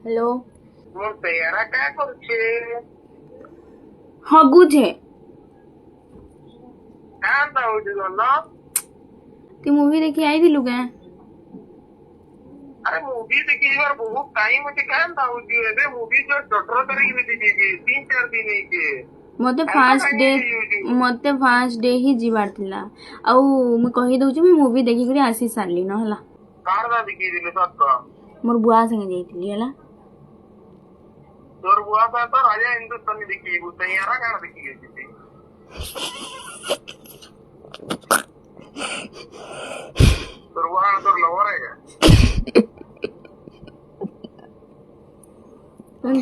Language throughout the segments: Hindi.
हेलो मोर पेड़ा क्या करछे हगुछे कांदा होजी न ती मूवी देखी आई थिलु के अरे मूवी देखी बार बहुत टाइम होती कांदा होजी एबे मूवी जो 18 तारीख में देखी 3-4 दिन ही के मते फास्ट डे ही जीवार थिला आउ मैं कहि दउची मैं मूवी देखि करी आसी सारली न हला कार दा देखी दिले सत्ता मोर बुआ संगे जाइथिली हला तोर बुआ सा तो राजा हिंदुस्तानी देखी तैयारा काना देखी गई थी तोर बुआ तोर लवर है क्या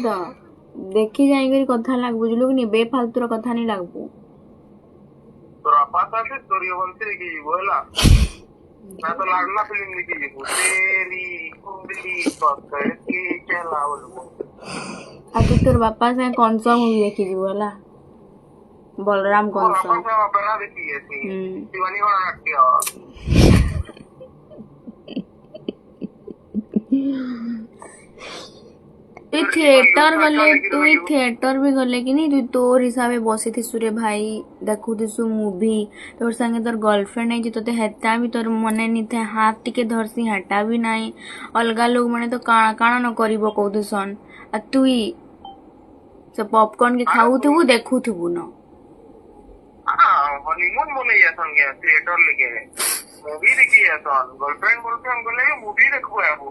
तो देखी जाई करी कथा लाग बुझलु कि बेफालतू कथा नहीं लागबू तोर अपा साथे तोर ये बोलते देखी बोला मैं तो लाडला फिल्म देखी तेरी कुंडली पकड़ के चलावल आ तू तोर बापा से कौन सा मूवी देखी जीवो हला बलराम कौन सा बना देखी है शिवानी वाला नाट्य तु थिएटर गले तु थिएटर भी गले कि नहीं तु तोर हिसाब बसी थी सुरे भाई देखु दिसु मूवी तोर संगे तोर गर्लफ्रेंड है तोते हेता भी तोर मने नहीं थे हाथ टिके धरसी हेटा भी नहीं अलगा लोग मने तो काना काना न करिवो कहउदिसन आ तुई से पॉपकॉर्न के खाऊ थबु देखु थबु न हनीमून बोले या संगे थिएटर लेके मूवी देखी है सन गर्लफ्रेंड बोले मूवी देखबो आबो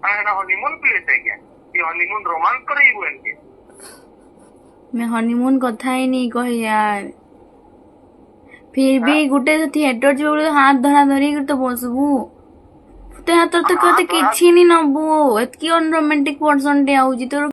आना हनीमून प्लेस है क्या ये हनीमून रोमांस करेइबो इनके मैं हनीमून कथा ही नहीं कही यार फिर भी गुटे थिएटर जे बोले हाथ धरा धरी तो बसबू ते हाथ तो कते किछि नहीं नबू एतकी अनरोमांटिक पर्सन टे आउजी तोर